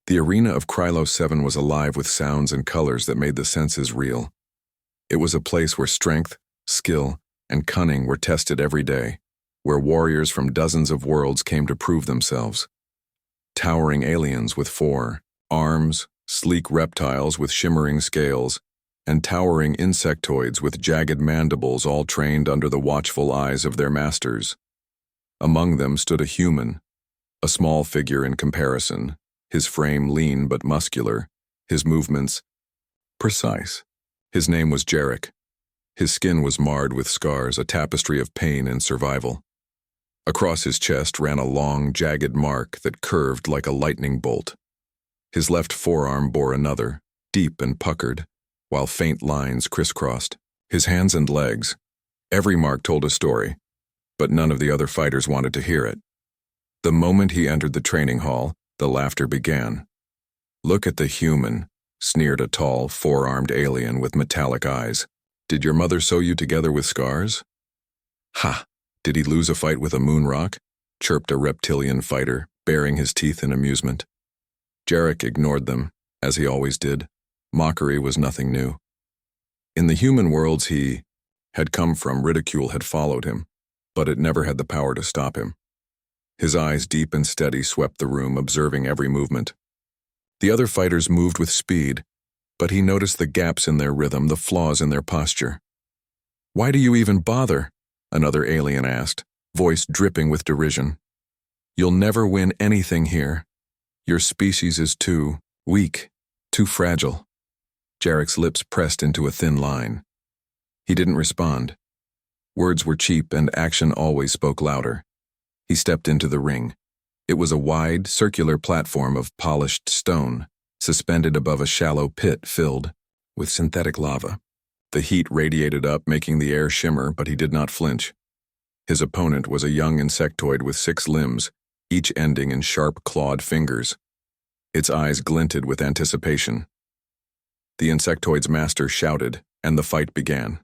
The arena of Krylo 7 was alive with sounds and colors that made the senses real. It was a place where strength, skill, and cunning were tested every day, where warriors from dozens of worlds came to prove themselves. Towering aliens with 4 arms, sleek reptiles with shimmering scales, and towering insectoids with jagged mandibles all trained under the watchful eyes of their masters. Among them stood a human, a small figure in comparison, his frame lean but muscular, his movements precise. His name was Jarek. His skin was marred with scars, a tapestry of pain and survival. Across his chest ran a long, jagged mark that curved like a lightning bolt. His left forearm bore another, deep and puckered, while faint lines crisscrossed. His hands and legs, every mark told a story, but none of the other fighters wanted to hear it. The moment he entered the training hall, the laughter began. "Look at the human," sneered a tall, 4-armed alien with metallic eyes. "Did your mother sew you together with scars?" "Ha! Did he lose a fight with a moon rock?" chirped a reptilian fighter, baring his teeth in amusement. Jarek ignored them, as he always did. Mockery was nothing new. In the human worlds he had come from, ridicule had followed him, but it never had the power to stop him. His eyes, deep and steady, swept the room, observing every movement. The other fighters moved with speed, but he noticed the gaps in their rhythm, the flaws in their posture. "Why do you even bother?" another alien asked, voice dripping with derision. "You'll never win anything here. Your species is too weak, too fragile." Jarek's lips pressed into a thin line. He didn't respond. Words were cheap and action always spoke louder. He stepped into the ring. It was a wide, circular platform of polished stone, suspended above a shallow pit filled with synthetic lava. The heat radiated up, making the air shimmer, but he did not flinch. His opponent was a young insectoid with 6 limbs, each ending in sharp, clawed fingers. Its eyes glinted with anticipation. The insectoid's master shouted, and the fight began.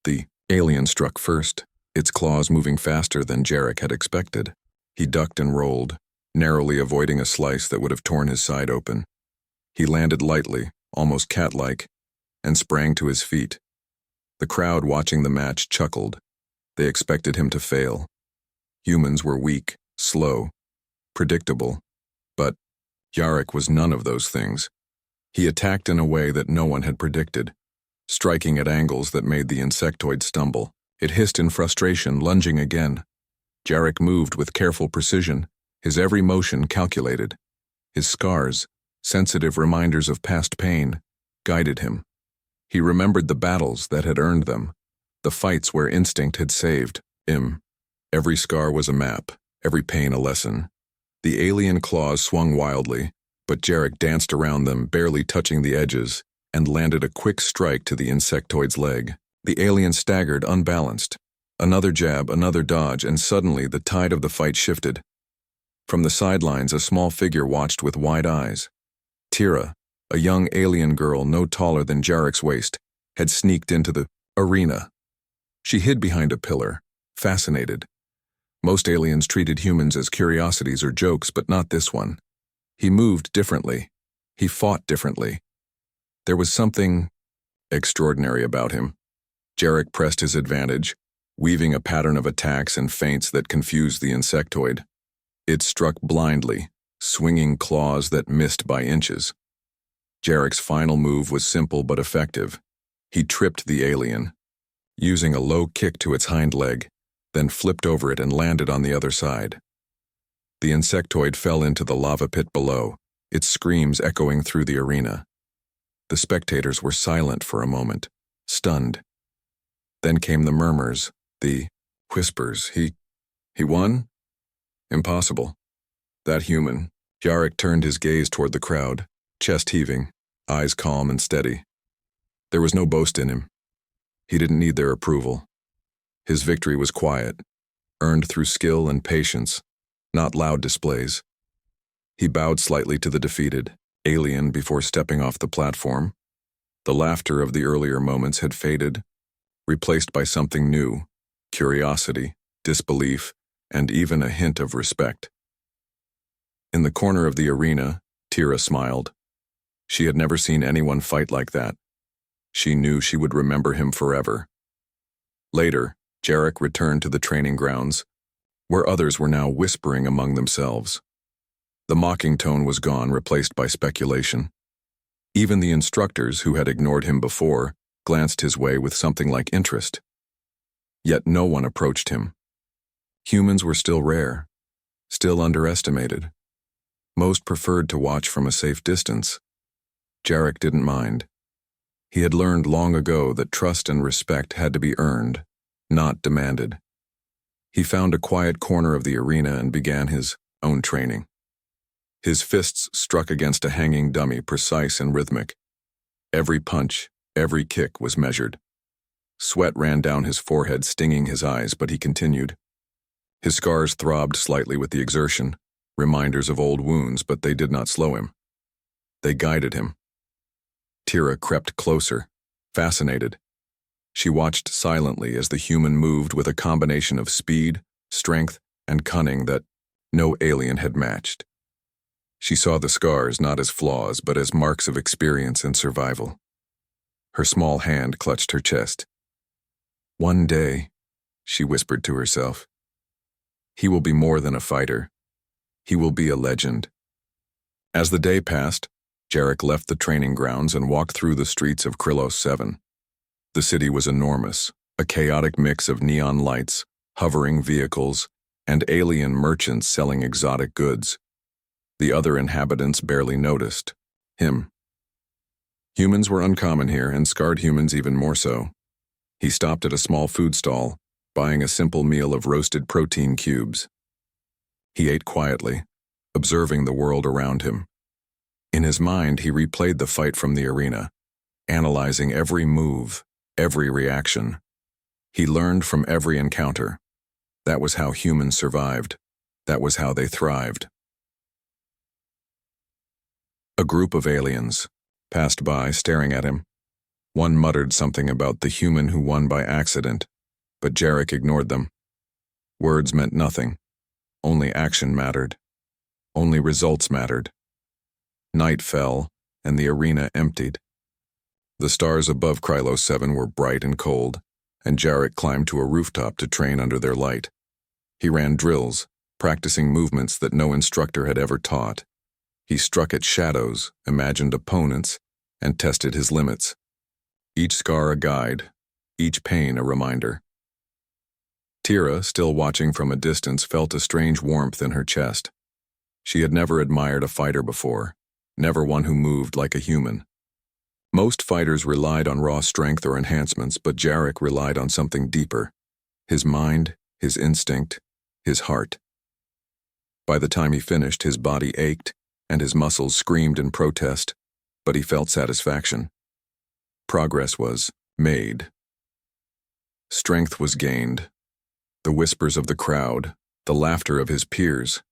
The alien struck first, its claws moving faster than Jarek had expected. He ducked and rolled, narrowly avoiding a slice that would have torn his side open. He landed lightly, almost cat-like, and sprang to his feet. The crowd watching the match chuckled. They expected him to fail. Humans were weak, slow, predictable, but Jarek was none of those things. He attacked in a way that no one had predicted, striking at angles that made the insectoid stumble. It hissed in frustration, lunging again. Jarek moved with careful precision, his every motion calculated. His scars, sensitive reminders of past pain, guided him. He remembered the battles that had earned them, the fights where instinct had saved him. Every scar was a map, every pain a lesson. The alien claws swung wildly, but Jarek danced around them, barely touching the edges, and landed a quick strike to the insectoid's leg. The alien staggered, unbalanced. Another jab, another dodge, and suddenly the tide of the fight shifted. From the sidelines, a small figure watched with wide eyes. Tira, a young alien girl no taller than Jarek's waist, had sneaked into the arena. She hid behind a pillar, fascinated. Most aliens treated humans as curiosities or jokes, but not this one. He moved differently. He fought differently. There was something extraordinary about him. Jarek pressed his advantage, weaving a pattern of attacks and feints that confused the insectoid. It struck blindly, swinging claws that missed by inches. Jarek's final move was simple but effective. He tripped the alien, using a low kick to its hind leg, then flipped over it and landed on the other side. The insectoid fell into the lava pit below, its screams echoing through the arena. The spectators were silent for a moment, stunned. Then came the murmurs, the whispers. He won? Impossible. That human. Jarek turned his gaze toward the crowd, chest heaving, eyes calm and steady. There was no boast in him. He didn't need their approval. His victory was quiet, earned through skill and patience, not loud displays. He bowed slightly to the defeated alien before stepping off the platform. The laughter of the earlier moments had faded, replaced by something new, curiosity, disbelief, and even a hint of respect. In the corner of the arena, Tira smiled. She had never seen anyone fight like that. She knew she would remember him forever. Later, Jarek returned to the training grounds, where others were now whispering among themselves. The mocking tone was gone, replaced by speculation. Even the instructors, who had ignored him before, glanced his way with something like interest. Yet no one approached him. Humans were still rare, still underestimated. Most preferred to watch from a safe distance. Jarek didn't mind. He had learned long ago that trust and respect had to be earned, not demanded. He found a quiet corner of the arena and began his own training. His fists struck against a hanging dummy, precise and rhythmic. Every punch, every kick was measured. Sweat ran down his forehead, stinging his eyes, but he continued. His scars throbbed slightly with the exertion, reminders of old wounds, but they did not slow him. They guided him. Tira crept closer, fascinated. She watched silently as the human moved with a combination of speed, strength, and cunning that no alien had matched. She saw the scars not as flaws, but as marks of experience and survival. Her small hand clutched her chest. One day, she whispered to herself, he will be more than a fighter. He will be a legend. As the day passed, Jarek left the training grounds and walked through the streets of Krylos 7. The city was enormous, a chaotic mix of neon lights, hovering vehicles, and alien merchants selling exotic goods. The other inhabitants barely noticed him. Humans were uncommon here, and scarred humans even more so. He stopped at a small food stall, buying a simple meal of roasted protein cubes. He ate quietly, observing the world around him. In his mind, he replayed the fight from the arena, analyzing every move, every reaction. He learned from every encounter. That was how humans survived. That was how they thrived. A group of aliens passed by, staring at him. One muttered something about the human who won by accident, but Jarek ignored them. Words meant nothing. Only action mattered. Only results mattered. Night fell, and the arena emptied. The stars above Krylos 7 were bright and cold, and Jarek climbed to a rooftop to train under their light. He ran drills, practicing movements that no instructor had ever taught. He struck at shadows, imagined opponents, and tested his limits. Each scar a guide, each pain a reminder. Tira, still watching from a distance, felt a strange warmth in her chest. She had never admired a fighter before, never one who moved like a human. Most fighters relied on raw strength or enhancements, but Jarek relied on something deeper. His mind, his instinct, his heart. By the time he finished, his body ached, and his muscles screamed in protest, but he felt satisfaction. Progress was made. Strength was gained. The whispers of the crowd, the laughter of his peers.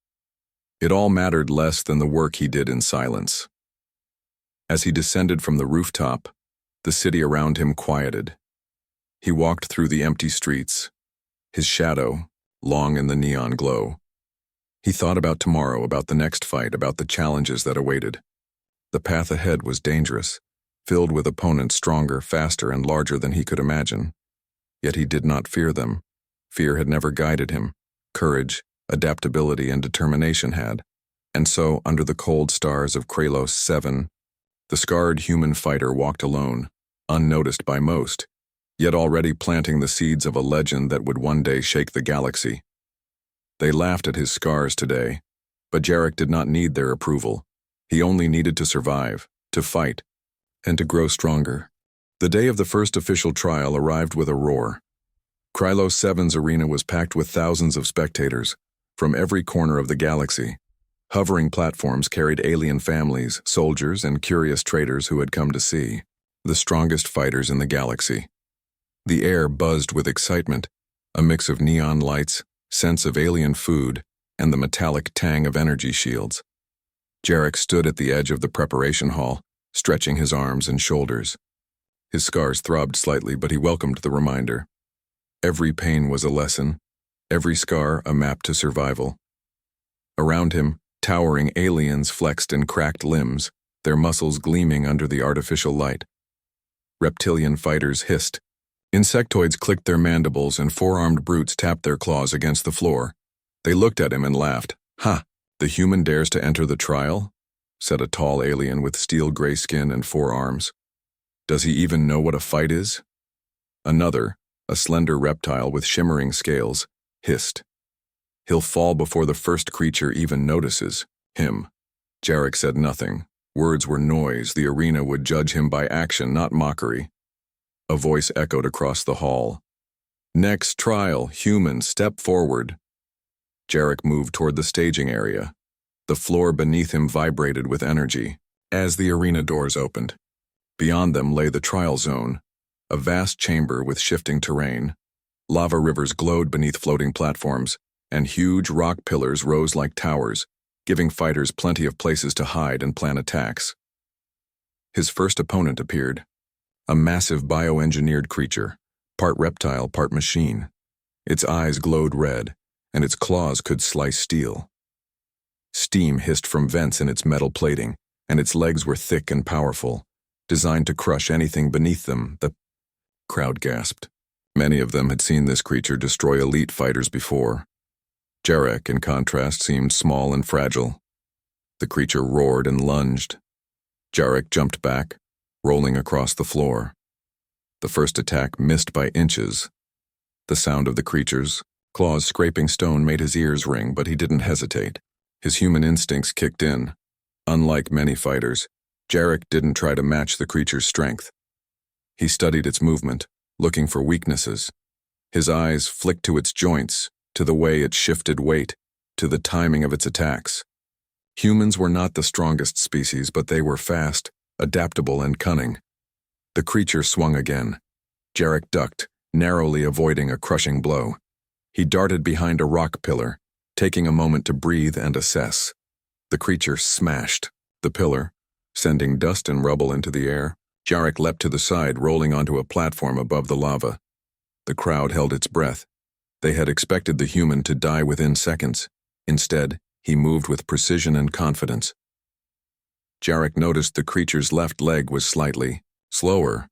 It all mattered less than the work he did in silence. As he descended from the rooftop, the city around him quieted. He walked through the empty streets, his shadow long in the neon glow. He thought about tomorrow, about the next fight, about the challenges that awaited. The path ahead was dangerous, filled with opponents stronger, faster, and larger than he could imagine. Yet he did not fear them. Fear had never guided him. Courage, adaptability, and determination had. And so, under the cold stars of Krylos 7, the scarred human fighter walked alone, unnoticed by most, yet already planting the seeds of a legend that would one day shake the galaxy. They laughed at his scars today, but Jarek did not need their approval. He only needed to survive, to fight, and to grow stronger. The day of the first official trial arrived with a roar. Krylos 7's arena was packed with thousands of spectators from every corner of the galaxy. Hovering platforms carried alien families, soldiers, and curious traders who had come to see the strongest fighters in the galaxy. The air buzzed with excitement, a mix of neon lights, scents of alien food, and the metallic tang of energy shields. Jarek stood at the edge of the preparation hall, stretching his arms and shoulders. His scars throbbed slightly, but he welcomed the reminder. Every pain was a lesson, every scar a map to survival. Around him, Towering aliens flexed in cracked limbs, their muscles gleaming under the artificial light. Reptilian fighters hissed. Insectoids clicked their mandibles and four-armed brutes tapped their claws against the floor. They looked at him and laughed. "Ha! The human dares to enter the trial?" said a tall alien with steel-gray skin and four arms. "Does he even know what a fight is?" Another, a slender reptile with shimmering scales, hissed. "He'll fall before the first creature even notices him." Jarek said nothing. Words were noise. The arena would judge him by action, not mockery. A voice echoed across the hall. "Next trial, human, step forward." Jarek moved toward the staging area. The floor beneath him vibrated with energy as the arena doors opened. Beyond them lay the trial zone, a vast chamber with shifting terrain. Lava rivers glowed beneath floating platforms, and huge rock pillars rose like towers, giving fighters plenty of places to hide and plan attacks. His first opponent appeared, a massive bioengineered creature, part reptile, part machine. Its eyes glowed red, and its claws could slice steel. Steam hissed from vents in its metal plating, and its legs were thick and powerful, designed to crush anything beneath them. The crowd gasped. Many of them had seen this creature destroy elite fighters before. Jarek, in contrast, seemed small and fragile. The creature roared and lunged. Jarek jumped back, rolling across the floor. The first attack missed by inches. The sound of the creature's claws scraping stone made his ears ring, but he didn't hesitate. His human instincts kicked in. Unlike many fighters, Jarek didn't try to match the creature's strength. He studied its movement, looking for weaknesses. His eyes flicked to its joints, to the way it shifted weight, to the timing of its attacks. Humans were not the strongest species, but they were fast, adaptable, and cunning. The creature swung again. Jarek ducked, narrowly avoiding a crushing blow. He darted behind a rock pillar, taking a moment to breathe and assess. The creature smashed the pillar, sending dust and rubble into the air. Jarek leapt to the side, rolling onto a platform above the lava. The crowd held its breath. They had expected the human to die within seconds. Instead, he moved with precision and confidence. Jarek noticed the creature's left leg was slightly slower.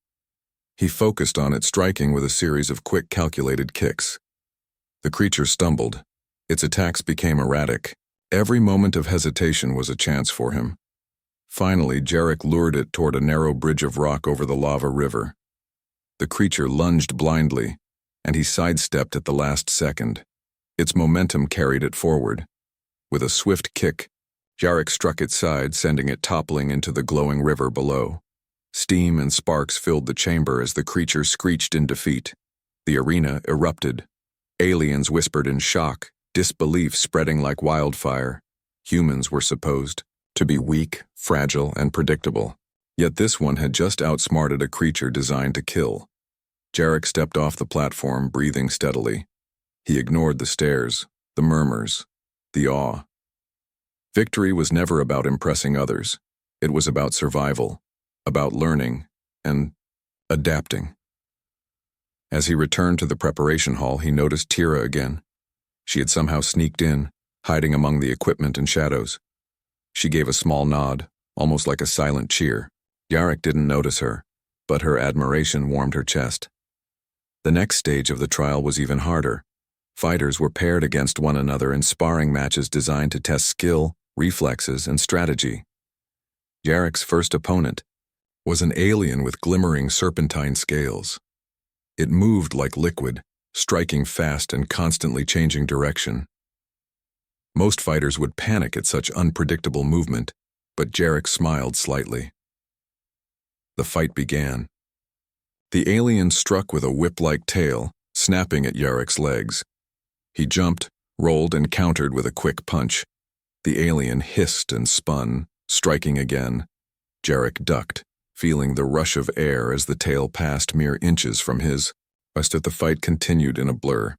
He focused on it, striking with a series of quick, calculated kicks. The creature stumbled. Its attacks became erratic. Every moment of hesitation was a chance for him. Finally, Jarek lured it toward a narrow bridge of rock over the lava river. The creature lunged blindly, and he sidestepped at the last second. Its momentum carried it forward. With a swift kick, Jarek struck its side, sending it toppling into the glowing river below. Steam and sparks filled the chamber as the creature screeched in defeat. The arena erupted. Aliens whispered in shock, disbelief spreading like wildfire. Humans were supposed to be weak, fragile, and predictable. Yet this one had just outsmarted a creature designed to kill. Jarek stepped off the platform, breathing steadily. He ignored the stares, the murmurs, the awe. Victory was never about impressing others. It was about survival, about learning, and adapting. As he returned to the preparation hall, he noticed Tira again. She had somehow sneaked in, hiding among the equipment and shadows. She gave a small nod, almost like a silent cheer. Jarek didn't notice her, but her admiration warmed her chest. The next stage of the trial was even harder. Fighters were paired against one another in sparring matches designed to test skill, reflexes, and strategy. Jarek's first opponent was an alien with glimmering serpentine scales. It moved like liquid, striking fast and constantly changing direction. Most fighters would panic at such unpredictable movement, but Jarek smiled slightly. The fight began. The alien struck with a whip-like tail, snapping at Jarek's legs. He jumped, rolled, and countered with a quick punch. The alien hissed and spun, striking again. Jarek ducked, feeling the rush of air as the tail passed mere inches from his. The fight continued in a blur.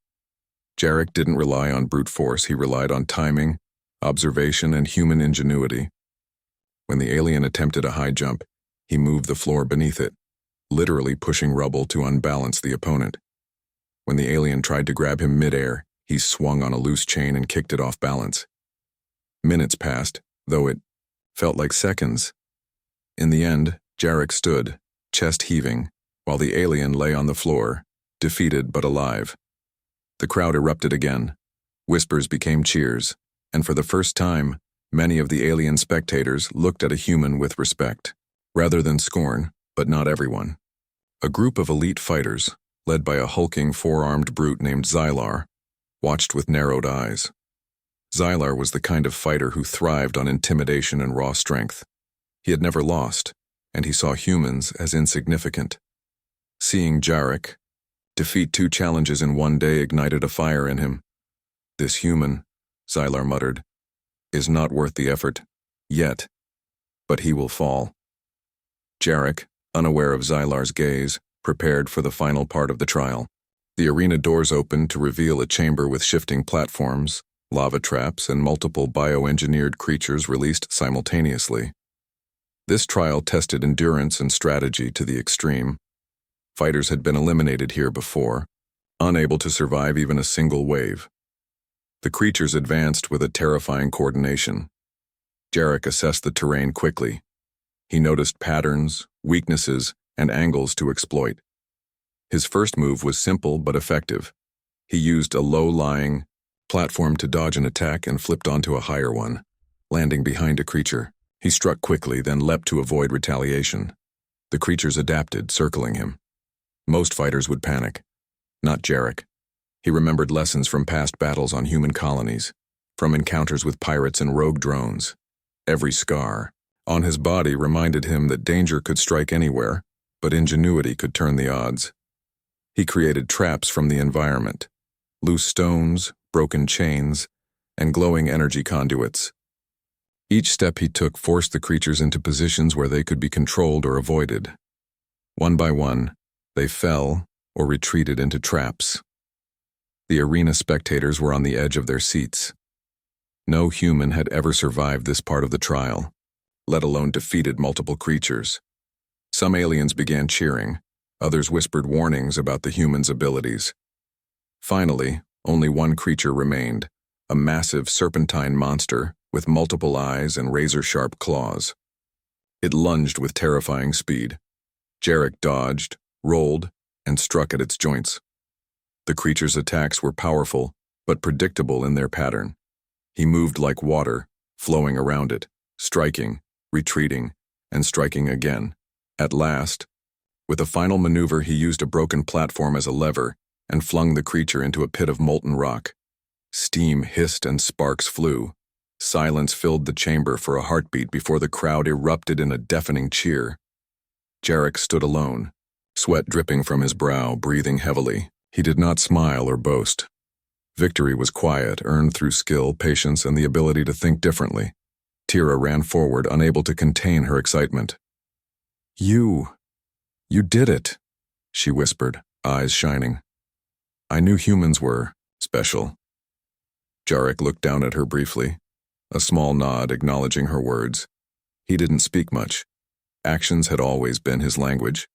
Jarek didn't rely on brute force, he relied on timing, observation, and human ingenuity. When the alien attempted a high jump, he moved the floor beneath it, literally pushing rubble to unbalance the opponent. When the alien tried to grab him midair, he swung on a loose chain and kicked it off balance. Minutes passed, though it felt like seconds. In the end, Jarek stood, chest heaving, while the alien lay on the floor, defeated but alive. The crowd erupted again. Whispers became cheers, and for the first time, many of the alien spectators looked at a human with respect, rather than scorn, but not everyone. A group of elite fighters, led by a hulking four-armed brute named Xylar, watched with narrowed eyes. Xylar was the kind of fighter who thrived on intimidation and raw strength. He had never lost, and he saw humans as insignificant. Seeing Jarek defeat 2 challenges in one day ignited a fire in him. "This human," Xylar muttered, "is not worth the effort, yet, but he will fall." Jarek, unaware of Xylar's gaze, prepared for the final part of the trial. The arena doors opened to reveal a chamber with shifting platforms, lava traps, and multiple bioengineered creatures released simultaneously. This trial tested endurance and strategy to the extreme. Fighters had been eliminated here before, unable to survive even a single wave. The creatures advanced with a terrifying coordination. Jarek assessed the terrain quickly. He noticed patterns, weaknesses, and angles to exploit. His first move was simple but effective. He used a low-lying platform to dodge an attack and flipped onto a higher one, landing behind a creature. He struck quickly, then leapt to avoid retaliation. The creatures adapted, circling him. Most fighters would panic. Not Jarek. He remembered lessons from past battles on human colonies, from encounters with pirates and rogue drones. Every scar on his body reminded him that danger could strike anywhere, but ingenuity could turn the odds. He created traps from the environment, loose stones, broken chains, and glowing energy conduits. Each step he took forced the creatures into positions where they could be controlled or avoided. One by one, they fell or retreated into traps. The arena spectators were on the edge of their seats. No human had ever survived this part of the trial, let alone defeated multiple creatures. Some aliens began cheering, others whispered warnings about the humans' abilities. Finally, only one creature remained, a massive serpentine monster with multiple eyes and razor-sharp claws. It lunged with terrifying speed. Jarek dodged, rolled, and struck at its joints. The creature's attacks were powerful, but predictable in their pattern. He moved like water, flowing around it, striking, retreating, and striking again. At last, with a final maneuver, he used a broken platform as a lever and flung the creature into a pit of molten rock. Steam hissed and sparks flew. Silence filled the chamber for a heartbeat before the crowd erupted in a deafening cheer. Jarek stood alone, sweat dripping from his brow, breathing heavily. He did not smile or boast. Victory was quiet, earned through skill, patience, and the ability to think differently. Tira ran forward, unable to contain her excitement. You did it," she whispered, eyes shining. "I knew humans were special." Jarek looked down at her briefly, a small nod acknowledging her words. He didn't speak much. Actions had always been his language.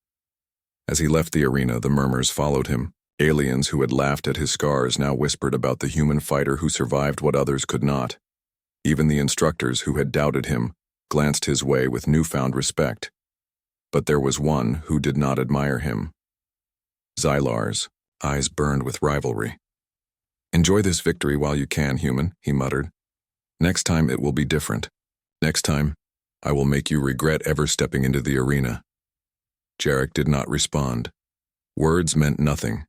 As he left the arena, the murmurs followed him. Aliens who had laughed at his scars now whispered about the human fighter who survived what others could not. Even the instructors who had doubted him glanced his way with newfound respect. But there was one who did not admire him. Xylar's eyes burned with rivalry. "Enjoy this victory while you can, human," he muttered. "Next time it will be different. Next time, I will make you regret ever stepping into the arena." Jarek did not respond. Words meant nothing.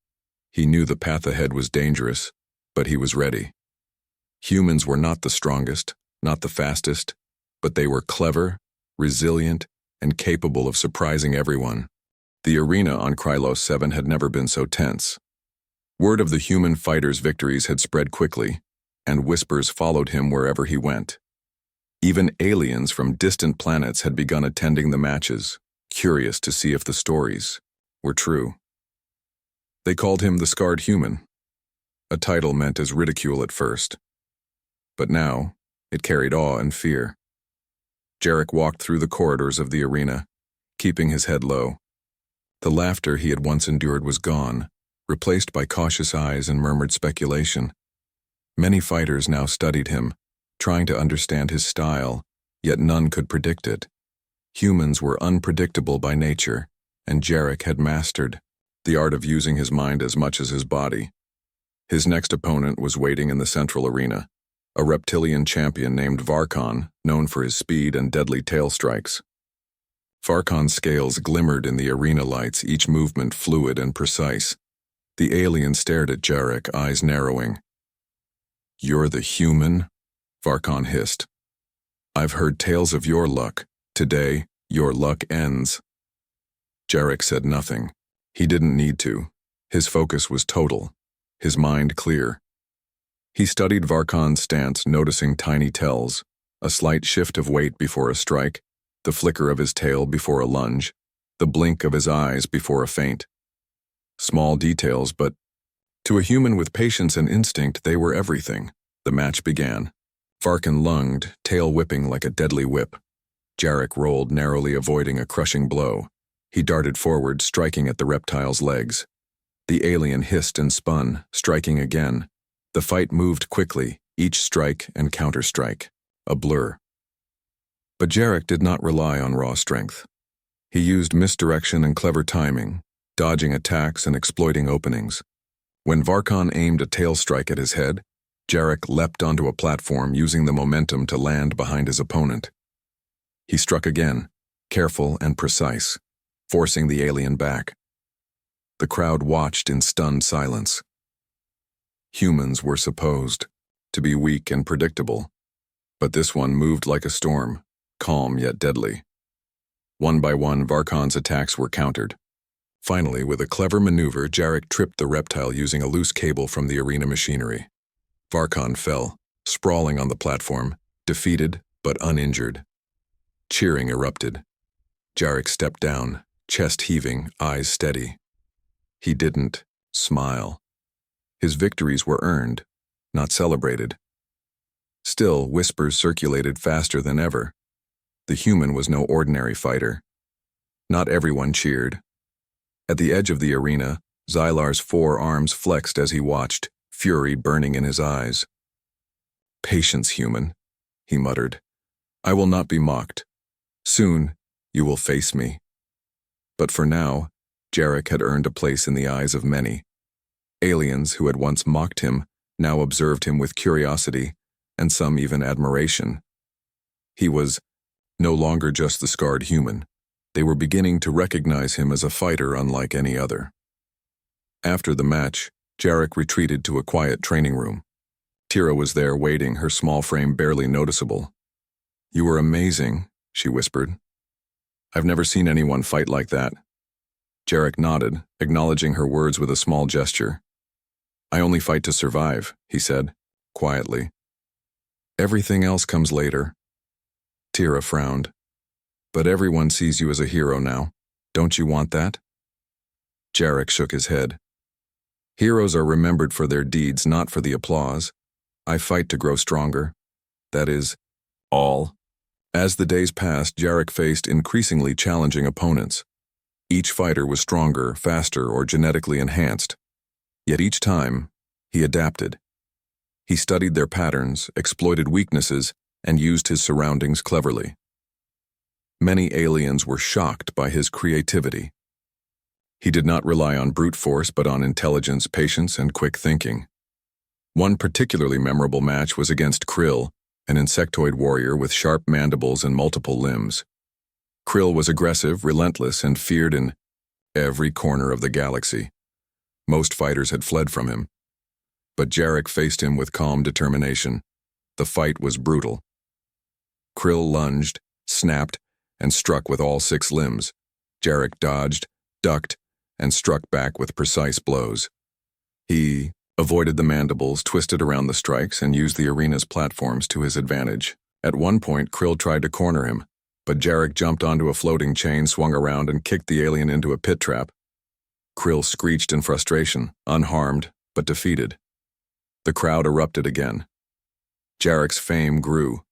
He knew the path ahead was dangerous, but he was ready. Humans were not the strongest, not the fastest, but they were clever, resilient, and capable of surprising everyone. The arena on Krylos 7 had never been so tense. Word of the human fighter's victories had spread quickly, and whispers followed him wherever he went. Even aliens from distant planets had begun attending the matches, curious to see if the stories were true. They called him the Scarred Human, a title meant as ridicule at first. But now, it carried awe and fear. Jarek walked through the corridors of the arena, keeping his head low. The laughter he had once endured was gone, replaced by cautious eyes and murmured speculation. Many fighters now studied him, trying to understand his style, yet none could predict it. Humans were unpredictable by nature, and Jarek had mastered the art of using his mind as much as his body. His next opponent was waiting in the central arena, a reptilian champion named Varkon, known for his speed and deadly tail strikes. Varkon's scales glimmered in the arena lights, each movement fluid and precise. The alien stared at Jarek, eyes narrowing. "You're the human?" Varkon hissed. "I've heard tales of your luck. Today, your luck ends." Jarek said nothing. He didn't need to. His focus was total, his mind clear. He studied Varkon's stance, noticing tiny tells, a slight shift of weight before a strike, the flicker of his tail before a lunge, the blink of his eyes before a feint. Small details, but to a human with patience and instinct, they were everything. The match began. Varkon lunged, tail whipping like a deadly whip. Jarek rolled, narrowly avoiding a crushing blow. He darted forward, striking at the reptile's legs. The alien hissed and spun, striking again. The fight moved quickly, each strike and counter-strike, a blur. But Jarek did not rely on raw strength. He used misdirection and clever timing, dodging attacks and exploiting openings. When Varkon aimed a tail strike at his head, Jarek leapt onto a platform, using the momentum to land behind his opponent. He struck again, careful and precise, forcing the alien back. The crowd watched in stunned silence. Humans were supposed to be weak and predictable, but this one moved like a storm, calm yet deadly. One by one, Varkon's attacks were countered. Finally, with a clever maneuver, Jarek tripped the reptile using a loose cable from the arena machinery. Varkon fell, sprawling on the platform, defeated but uninjured. Cheering erupted. Jarek stepped down, chest heaving, eyes steady. He didn't smile. His victories were earned, not celebrated. Still, whispers circulated faster than ever. The human was no ordinary fighter. Not everyone cheered. At the edge of the arena, Zylar's 4 arms flexed as he watched, fury burning in his eyes. "Patience, human," he muttered. "I will not be mocked. Soon, you will face me." But for now, Jarek had earned a place in the eyes of many. Aliens who had once mocked him now observed him with curiosity, and some even admiration. He was no longer just the scarred human. They were beginning to recognize him as a fighter unlike any other. After the match, Jarek retreated to a quiet training room. Tira was there waiting, her small frame barely noticeable. "You were amazing," she whispered. "I've never seen anyone fight like that." Jarek nodded, acknowledging her words with a small gesture. "I only fight to survive," he said, quietly. "Everything else comes later." Tira frowned. "But everyone sees you as a hero now. Don't you want that?" Jarek shook his head. "Heroes are remembered for their deeds, not for the applause. I fight to grow stronger. That is, all." As the days passed, Jarek faced increasingly challenging opponents. Each fighter was stronger, faster, or genetically enhanced. Yet each time, he adapted. He studied their patterns, exploited weaknesses, and used his surroundings cleverly. Many aliens were shocked by his creativity. He did not rely on brute force, but on intelligence, patience, and quick thinking. One particularly memorable match was against Krill, an insectoid warrior with sharp mandibles and multiple limbs. Krill was aggressive, relentless, and feared in every corner of the galaxy. Most fighters had fled from him. But Jarek faced him with calm determination. The fight was brutal. Krill lunged, snapped, and struck with all 6 limbs. Jarek dodged, ducked, and struck back with precise blows. He avoided the mandibles, twisted around the strikes, and used the arena's platforms to his advantage. At one point, Krill tried to corner him, but Jarek jumped onto a floating chain, swung around, and kicked the alien into a pit trap. Krill screeched in frustration, unharmed, but defeated. The crowd erupted again. Jarek's fame grew.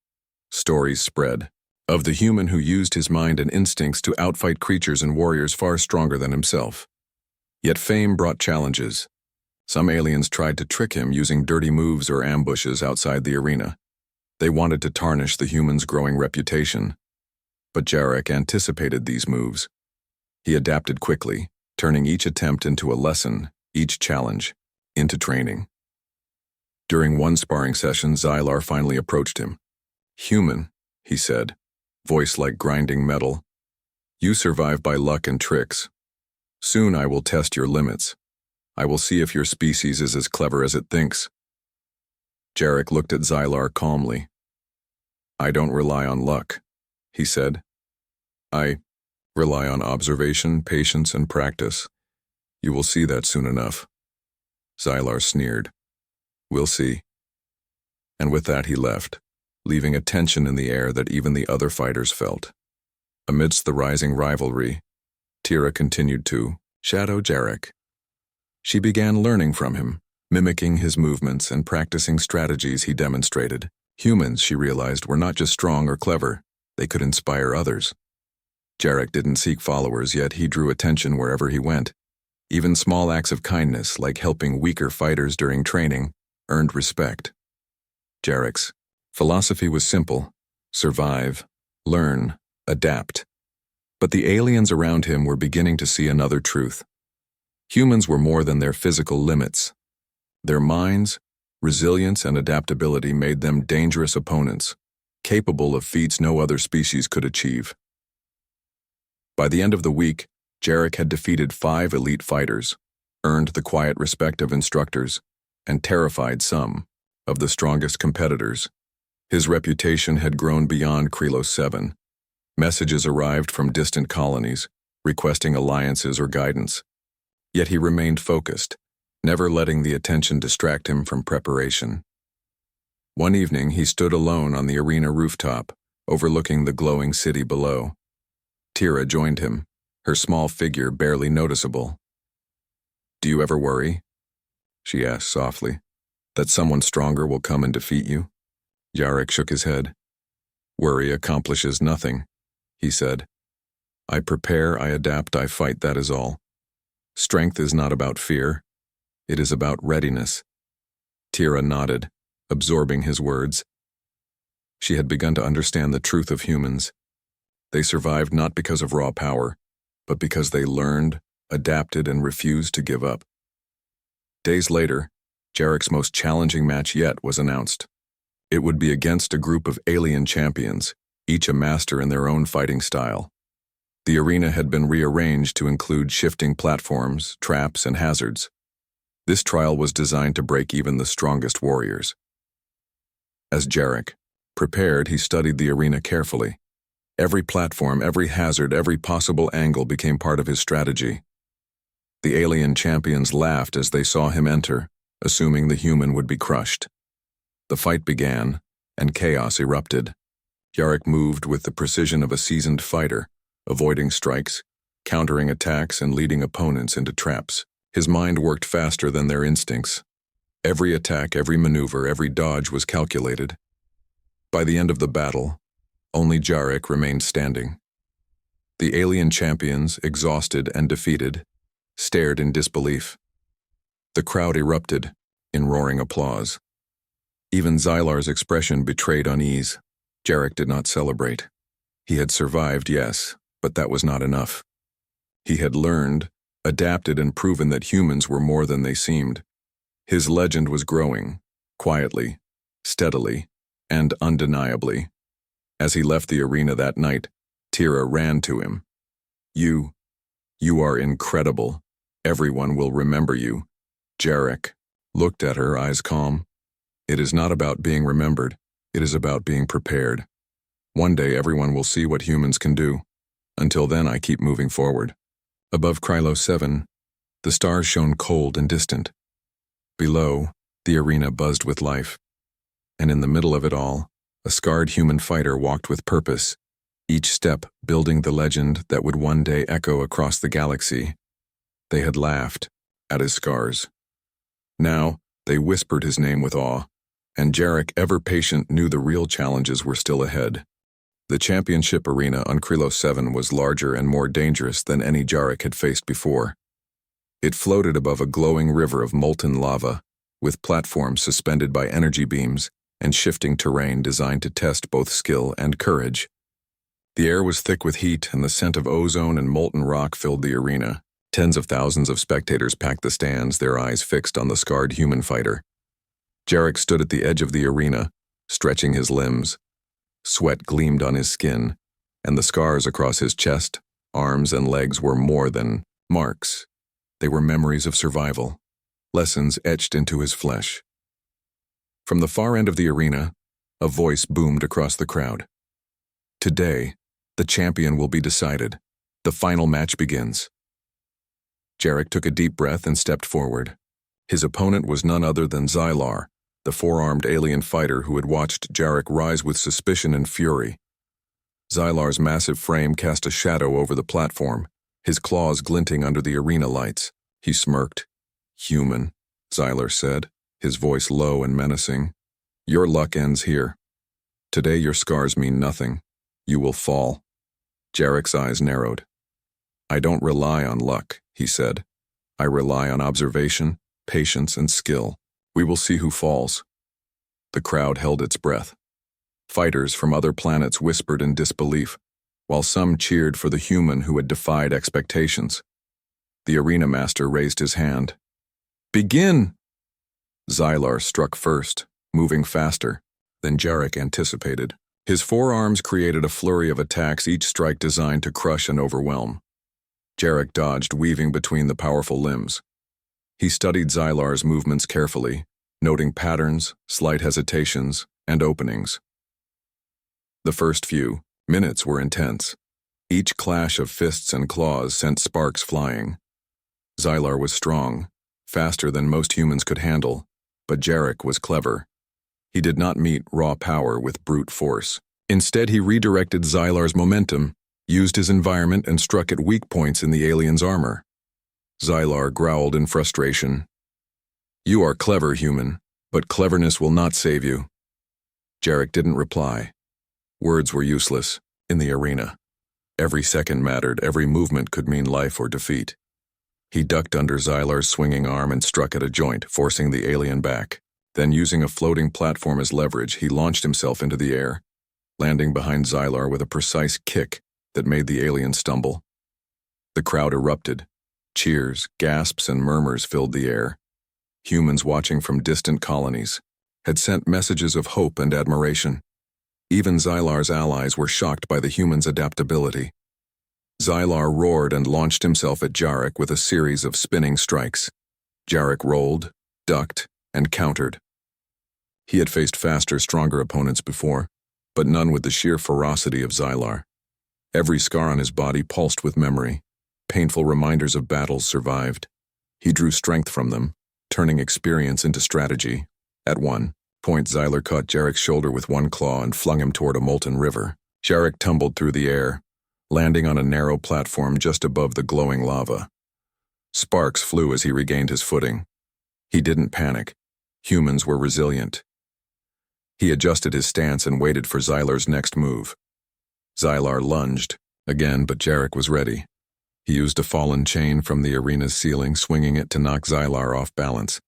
Stories spread of the human who used his mind and instincts to outfight creatures and warriors far stronger than himself. Yet fame brought challenges. Some aliens tried to trick him using dirty moves or ambushes outside the arena. They wanted to tarnish the humans' growing reputation. But Jarek anticipated these moves. He adapted quickly, turning each attempt into a lesson, each challenge into training. During one sparring session, Xylar finally approached him. "Human," he said, voice like grinding metal. "You survive by luck and tricks. Soon I will test your limits. I will see if your species is as clever as it thinks." Jarek looked at Xylar calmly. "I don't rely on luck," he said. "I rely on observation, patience, and practice. You will see that soon enough." Xylar sneered. "We'll see." And with that he left, leaving a tension in the air that even the other fighters felt. Amidst the rising rivalry, Tira continued to shadow Jarek. She began learning from him, mimicking his movements and practicing strategies he demonstrated. Humans, she realized, were not just strong or clever, they could inspire others. Jarek didn't seek followers, yet he drew attention wherever he went. Even small acts of kindness, like helping weaker fighters during training, earned respect. Jarek's philosophy was simple: survive, learn, adapt. But the aliens around him were beginning to see another truth. Humans were more than their physical limits. Their minds, resilience, and adaptability made them dangerous opponents, capable of feats no other species could achieve. By the end of the week, Jarek had defeated 5 elite fighters, earned the quiet respect of instructors, and terrified some of the strongest competitors. His reputation had grown beyond Krylos 7. Messages arrived from distant colonies, requesting alliances or guidance. Yet he remained focused, never letting the attention distract him from preparation. One evening, he stood alone on the arena rooftop, overlooking the glowing city below. Tira joined him, her small figure barely noticeable. "Do you ever worry?" she asked softly. "That someone stronger will come and defeat you?" Jarek shook his head. "Worry accomplishes nothing," he said. "I prepare, I adapt, I fight, that is all. Strength is not about fear. It is about readiness." Tira nodded, absorbing his words. She had begun to understand the truth of humans. They survived not because of raw power, but because they learned, adapted, and refused to give up. Days later, Jarek's most challenging match yet was announced. It would be against a group of alien champions, each a master in their own fighting style. The arena had been rearranged to include shifting platforms, traps, and hazards. This trial was designed to break even the strongest warriors. As Jarek prepared, he studied the arena carefully. Every platform, every hazard, every possible angle became part of his strategy. The alien champions laughed as they saw him enter, assuming the human would be crushed. The fight began, and chaos erupted. Jarek moved with the precision of a seasoned fighter, avoiding strikes, countering attacks, and leading opponents into traps. His mind worked faster than their instincts. Every attack, every maneuver, every dodge was calculated. By the end of the battle, only Jarek remained standing. The alien champions, exhausted and defeated, stared in disbelief. The crowd erupted in roaring applause. Even Xylar's expression betrayed unease. Jarek did not celebrate. He had survived, yes, but that was not enough. He had learned, adapted, and proven that humans were more than they seemed. His legend was growing, quietly, steadily, and undeniably. As he left the arena that night, Tira ran to him. You are incredible. Everyone will remember you." Jarek looked at her, eyes calm. "It is not about being remembered. It is about being prepared. One day everyone will see what humans can do. Until then, I keep moving forward." Above Krylos 7, the stars shone cold and distant. Below, the arena buzzed with life. And in the middle of it all, a scarred human fighter walked with purpose, each step building the legend that would one day echo across the galaxy. They had laughed at his scars. Now, they whispered his name with awe, and Jarek, ever patient, knew the real challenges were still ahead. The championship arena on Krylos 7 was larger and more dangerous than any Jarek had faced before. It floated above a glowing river of molten lava, with platforms suspended by energy beams and shifting terrain designed to test both skill and courage. The air was thick with heat, and the scent of ozone and molten rock filled the arena. Tens of thousands of spectators packed the stands, their eyes fixed on the scarred human fighter. Jarek stood at the edge of the arena, stretching his limbs. Sweat gleamed on his skin, and the scars across his chest, arms, and legs were more than marks. They were memories of survival, lessons etched into his flesh. From the far end of the arena, a voice boomed across the crowd. Today, the champion will be decided. The final match begins. Jarek took a deep breath and stepped forward. His opponent was none other than Xylar, the four-armed alien fighter who had watched Jarek rise with suspicion and fury. Xylar's massive frame cast a shadow over the platform, his claws glinting under the arena lights. He smirked. "Human," Xylar said, his voice low and menacing. "Your luck ends here. Today your scars mean nothing. You will fall." Jarek's eyes narrowed. "I don't rely on luck," he said. "I rely on observation, patience, and skill. We will see who falls." The crowd held its breath. Fighters from other planets whispered in disbelief, while some cheered for the human who had defied expectations. The arena master raised his hand. "Begin!" Xylar struck first, moving faster than Jarek anticipated. His forearms created a flurry of attacks, each strike designed to crush and overwhelm. Jarek dodged, weaving between the powerful limbs. He studied Xylar's movements carefully, noting patterns, slight hesitations, and openings. The first few minutes were intense. Each clash of fists and claws sent sparks flying. Xylar was strong, faster than most humans could handle, but Jarek was clever. He did not meet raw power with brute force. Instead, he redirected Xylar's momentum, used his environment, and struck at weak points in the alien's armor. Xylar growled in frustration. "You are clever, human, but cleverness will not save you." Jarek didn't reply. Words were useless in the arena. Every second mattered, every movement could mean life or defeat. He ducked under Xylar's swinging arm and struck at a joint, forcing the alien back. Then, using a floating platform as leverage, he launched himself into the air, landing behind Xylar with a precise kick that made the alien stumble. The crowd erupted. Cheers, gasps, and murmurs filled the air. Humans watching from distant colonies had sent messages of hope and admiration. Even Xylar's allies were shocked by the human's adaptability. Xylar roared and launched himself at Jarek with a series of spinning strikes. Jarek rolled, ducked, and countered. He had faced faster, stronger opponents before, but none with the sheer ferocity of Xylar. Every scar on his body pulsed with memory. Painful reminders of battles survived. He drew strength from them, turning experience into strategy. At one point, Xylar caught Jarek's shoulder with one claw and flung him toward a molten river. Jarek tumbled through the air, landing on a narrow platform just above the glowing lava. Sparks flew as he regained his footing. He didn't panic. Humans were resilient. He adjusted his stance and waited for Xylar's next move. Xylar lunged again, but Jarek was ready. He used a fallen chain from the arena's ceiling, swinging it to knock Xylar off balance.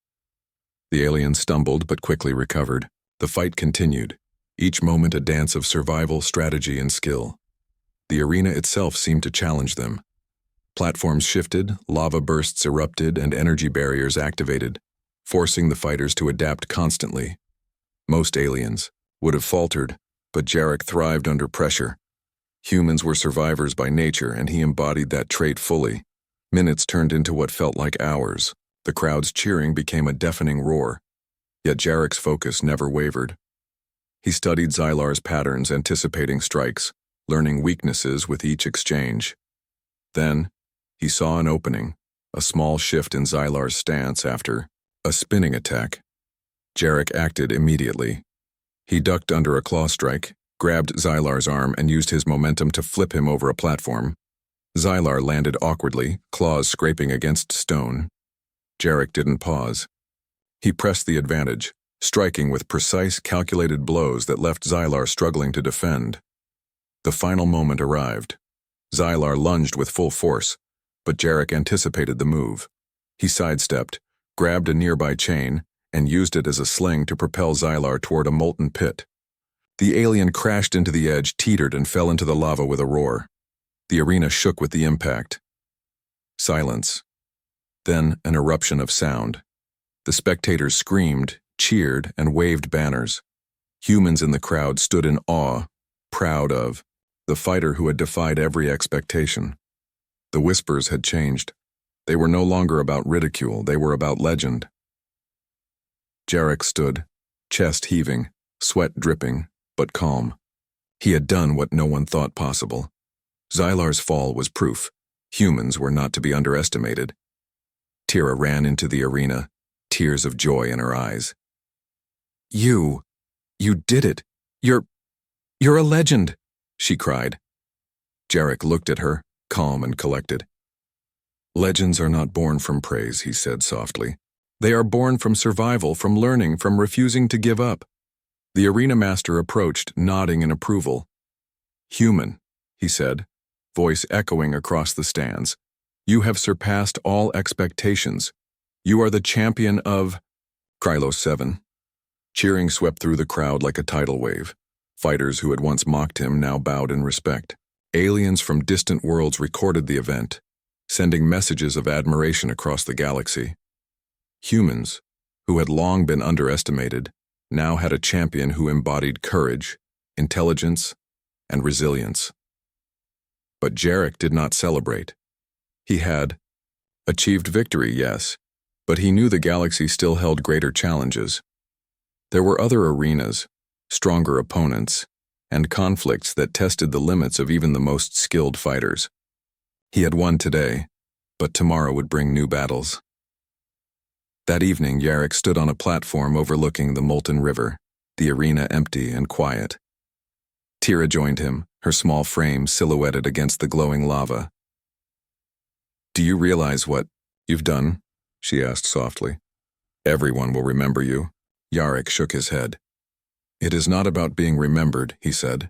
The alien stumbled but quickly recovered. The fight continued, each moment a dance of survival, strategy, and skill. The arena itself seemed to challenge them. Platforms shifted, lava bursts erupted, and energy barriers activated, forcing the fighters to adapt constantly. Most aliens would have faltered, but Jarek thrived under pressure. Humans were survivors by nature, and he embodied that trait fully. Minutes turned into what felt like hours. The crowd's cheering became a deafening roar. Yet Jarek's focus never wavered. He studied Xylar's patterns, anticipating strikes, learning weaknesses with each exchange. Then, he saw an opening, a small shift in Xylar's stance after a spinning attack. Jarek acted immediately. He ducked under a claw strike, grabbed Xylar's arm, and used his momentum to flip him over a platform. Xylar landed awkwardly, claws scraping against stone. Jarek didn't pause. He pressed the advantage, striking with precise, calculated blows that left Xylar struggling to defend. The final moment arrived. Xylar lunged with full force, but Jarek anticipated the move. He sidestepped, grabbed a nearby chain, and used it as a sling to propel Xylar toward a molten pit. The alien crashed into the edge, teetered, and fell into the lava with a roar. The arena shook with the impact. Silence. Then an eruption of sound. The spectators screamed, cheered, and waved banners. Humans in the crowd stood in awe, proud of the fighter who had defied every expectation. The whispers had changed. They were no longer about ridicule, they were about legend. Jarek stood, chest heaving, sweat dripping, but calm. He had done what no one thought possible. Xylar's fall was proof. Humans were not to be underestimated. Tira ran into the arena, tears of joy in her eyes. You did it. You're a legend, she cried. Jarek looked at her, calm and collected. Legends are not born from praise, he said softly. They are born from survival, from learning, from refusing to give up. The arena master approached, nodding in approval. Human, he said, voice echoing across the stands. You have surpassed all expectations. You are the champion of Krylos 7. Cheering swept through the crowd like a tidal wave. Fighters who had once mocked him now bowed in respect. Aliens from distant worlds recorded the event, sending messages of admiration across the galaxy. Humans, who had long been underestimated, now had a champion who embodied courage, intelligence, and resilience. But Jarek did not celebrate. He had achieved victory, yes, but he knew the galaxy still held greater challenges. There were other arenas, stronger opponents, and conflicts that tested the limits of even the most skilled fighters. He had won today, but tomorrow would bring new battles. That evening, Jarek stood on a platform overlooking the molten river, the arena empty and quiet. Tira joined him, her small frame silhouetted against the glowing lava. Do you realize what you've done? She asked softly. Everyone will remember you. Jarek shook his head. It is not about being remembered, he said.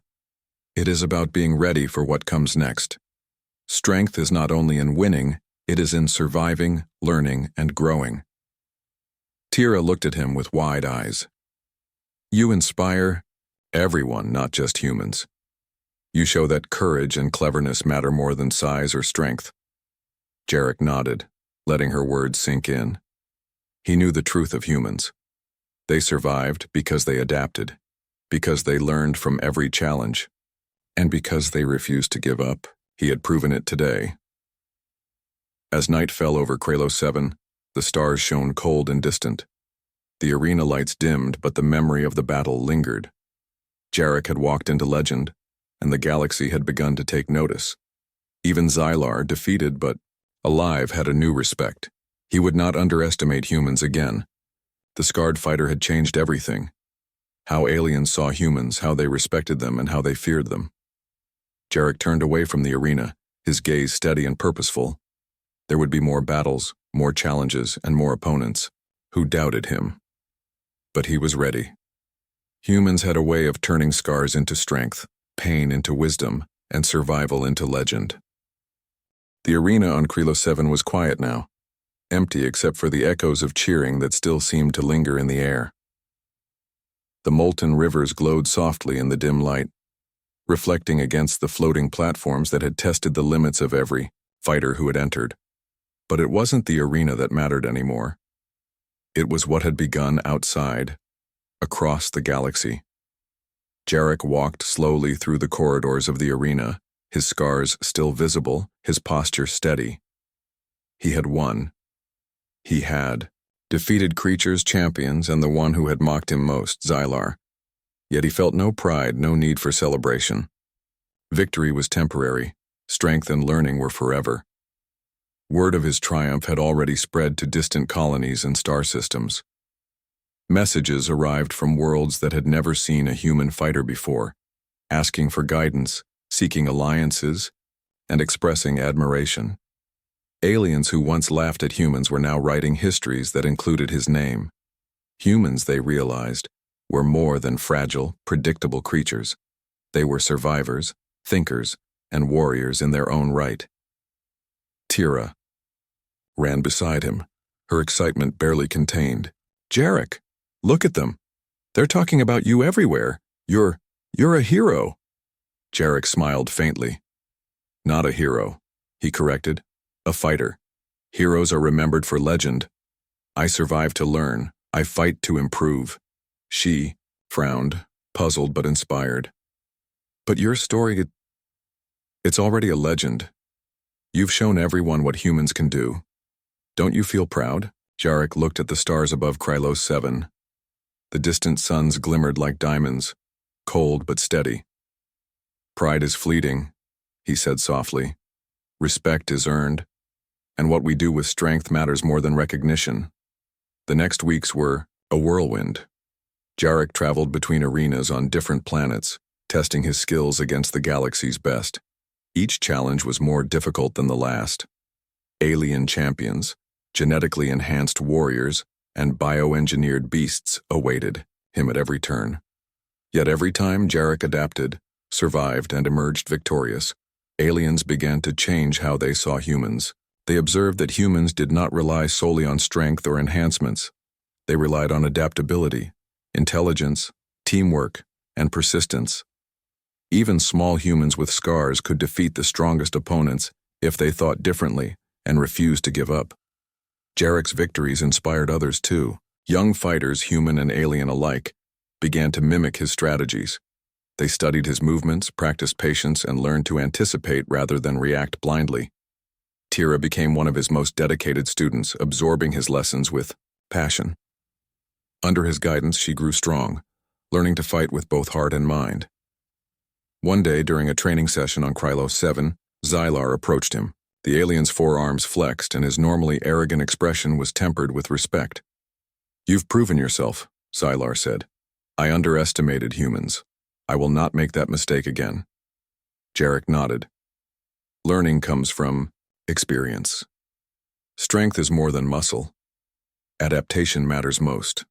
It is about being ready for what comes next. Strength is not only in winning, it is in surviving, learning, and growing. Tira looked at him with wide eyes. You inspire everyone, not just humans. You show that courage and cleverness matter more than size or strength. Jarek nodded, letting her words sink in. He knew the truth of humans. They survived because they adapted, because they learned from every challenge, and because they refused to give up. He had proven it today. As night fell over Krylos 7, the stars shone cold and distant. The arena lights dimmed, but the memory of the battle lingered. Jarek had walked into legend, and the galaxy had begun to take notice. Even Xylar, defeated but alive, had a new respect. He would not underestimate humans again. The scarred fighter had changed everything. How aliens saw humans, how they respected them, and how they feared them. Jarek turned away from the arena, his gaze steady and purposeful. There would be more battles, more challenges, and more opponents who doubted him. But he was ready. Humans had a way of turning scars into strength, pain into wisdom, and survival into legend. The arena on Krylos 7 was quiet now, empty except for the echoes of cheering that still seemed to linger in the air. The molten rivers glowed softly in the dim light, reflecting against the floating platforms that had tested the limits of every fighter who had entered. But it wasn't the arena that mattered anymore. It was what had begun outside, across the galaxy. Jarek walked slowly through the corridors of the arena, his scars still visible, his posture steady. He had won. He had defeated creatures, champions, and the one who had mocked him most, Xylar. Yet he felt no pride, no need for celebration. Victory was temporary. Strength and learning were forever. Word of his triumph had already spread to distant colonies and star systems. Messages arrived from worlds that had never seen a human fighter before, asking for guidance, seeking alliances, and expressing admiration. Aliens who once laughed at humans were now writing histories that included his name. Humans, they realized, were more than fragile, predictable creatures. They were survivors, thinkers, and warriors in their own right. Tira ran beside him, her excitement barely contained. Jarek, look at them. They're talking about you everywhere. You're a hero. Jarek smiled faintly. Not a hero, he corrected. A fighter. Heroes are remembered for legend. I survive to learn. I fight to improve. She frowned, puzzled but inspired. But your story, it's already a legend. You've shown everyone what humans can do. Don't you feel proud? Jarek looked at the stars above Krylos 7. The distant suns glimmered like diamonds, cold but steady. Pride is fleeting, he said softly. Respect is earned, and what we do with strength matters more than recognition. The next weeks were a whirlwind. Jarek traveled between arenas on different planets, testing his skills against the galaxy's best. Each challenge was more difficult than the last. Alien champions, genetically enhanced warriors, and bioengineered beasts awaited him at every turn. Yet every time Jarek adapted, survived, and emerged victorious, aliens began to change how they saw humans. They observed that humans did not rely solely on strength or enhancements. They relied on adaptability, intelligence, teamwork, and persistence. Even small humans with scars could defeat the strongest opponents if they thought differently and refused to give up. Jarek's victories inspired others too. Young fighters, human and alien alike, began to mimic his strategies. They studied his movements, practiced patience, and learned to anticipate rather than react blindly. Tira became one of his most dedicated students, absorbing his lessons with passion. Under his guidance, she grew strong, learning to fight with both heart and mind. One day, during a training session on Krylos 7, Xylar approached him. The alien's forearms flexed, and his normally arrogant expression was tempered with respect. You've proven yourself, Xylar said. I underestimated humans. I will not make that mistake again. Jarek nodded. Learning comes from experience. Strength is more than muscle. Adaptation matters most.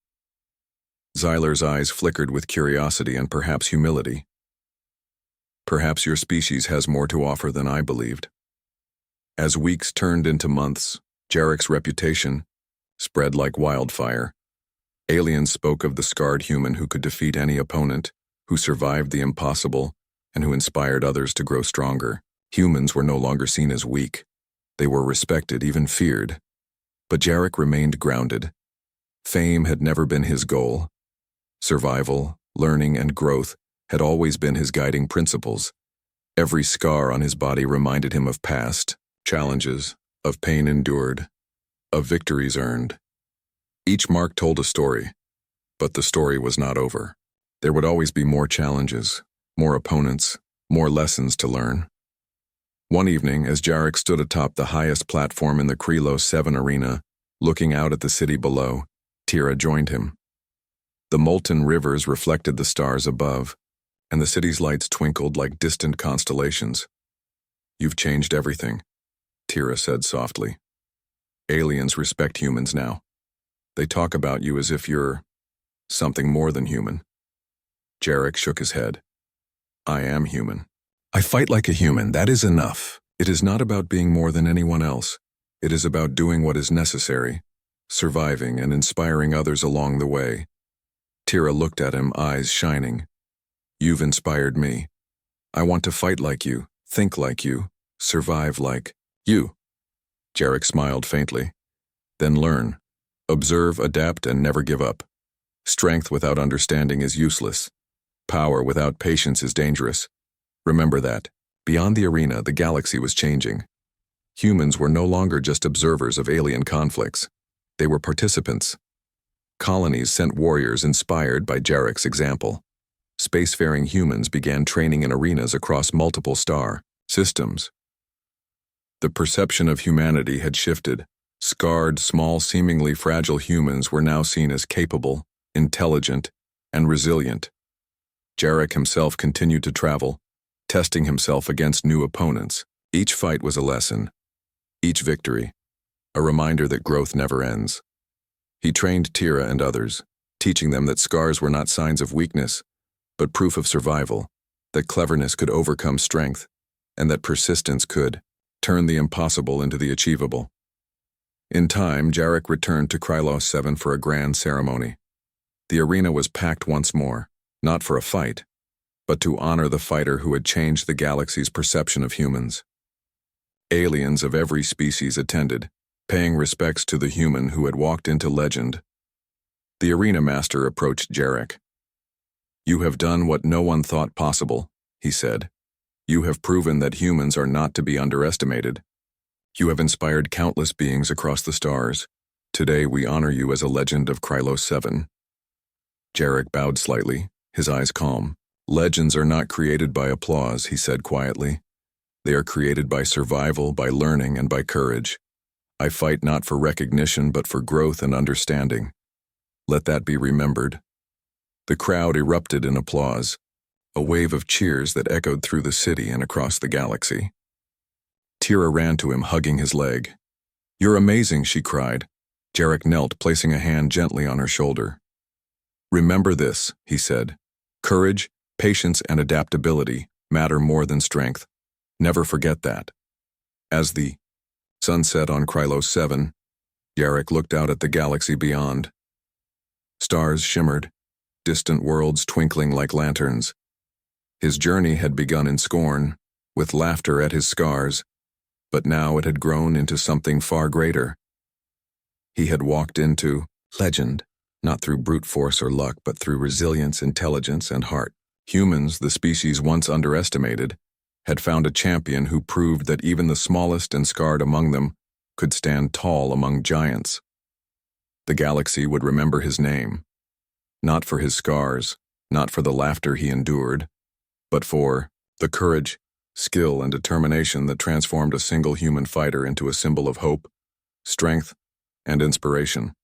Xylar's eyes flickered with curiosity and perhaps humility. Perhaps your species has more to offer than I believed. As weeks turned into months, Jarek's reputation spread like wildfire. Aliens spoke of the scarred human who could defeat any opponent, who survived the impossible, and who inspired others to grow stronger. Humans were no longer seen as weak. They were respected, even feared. But Jarek remained grounded. Fame had never been his goal. Survival, learning, and growth had always been his guiding principles. Every scar on his body reminded him of past challenges, of pain endured, of victories earned. Each mark told a story, but the story was not over. There would always be more challenges, more opponents, more lessons to learn. One evening, as Jarek stood atop the highest platform in the Krylos 7 arena, looking out at the city below, Tira joined him. The molten rivers reflected the stars above, and the city's lights twinkled like distant constellations. You've changed everything, Tira said softly. Aliens respect humans now. They talk about you as if you're something more than human. Jarek shook his head. I am human. I fight like a human, that is enough. It is not about being more than anyone else. It is about doing what is necessary, surviving and inspiring others along the way. Tira looked at him, eyes shining. You've inspired me. I want to fight like you, think like you, survive like you. Jarek smiled faintly. Then learn. Observe, adapt, and never give up. Strength without understanding is useless. Power without patience is dangerous. Remember that. Beyond the arena, the galaxy was changing. Humans were no longer just observers of alien conflicts. They were participants. Colonies sent warriors inspired by Jarek's example. Spacefaring humans began training in arenas across multiple star systems. The perception of humanity had shifted. Scarred, small, seemingly fragile humans were now seen as capable, intelligent, and resilient. Jarek himself continued to travel, testing himself against new opponents. Each fight was a lesson. Each victory, a reminder that growth never ends. He trained Tira and others, teaching them that scars were not signs of weakness, but proof of survival, that cleverness could overcome strength, and that persistence could turn the impossible into the achievable. In time, Jarek returned to Krylos 7 for a grand ceremony. The arena was packed once more, not for a fight, but to honor the fighter who had changed the galaxy's perception of humans. Aliens of every species attended, paying respects to the human who had walked into legend. The arena master approached Jarek. "You have done what no one thought possible," he said. "You have proven that humans are not to be underestimated. You have inspired countless beings across the stars. Today we honor you as a legend of Krylos 7. Jarek bowed slightly, his eyes calm. "Legends are not created by applause," he said quietly. "They are created by survival, by learning, and by courage. I fight not for recognition, but for growth and understanding. Let that be remembered." The crowd erupted in applause, a wave of cheers that echoed through the city and across the galaxy. Tira ran to him, hugging his leg. "You're amazing," she cried. Jarek knelt, placing a hand gently on her shoulder. "Remember this," he said. "Courage, patience, and adaptability matter more than strength. Never forget that." As the sun set on Krylos 7, Jarek looked out at the galaxy beyond. Stars shimmered, distant worlds twinkling like lanterns. His journey had begun in scorn, with laughter at his scars, but now it had grown into something far greater. He had walked into legend, not through brute force or luck, but through resilience, intelligence, and heart. Humans, the species once underestimated, had found a champion who proved that even the smallest and scarred among them could stand tall among giants. The galaxy would remember his name, not for his scars, not for the laughter he endured, but for the courage, skill, and determination that transformed a single human fighter into a symbol of hope, strength, and inspiration.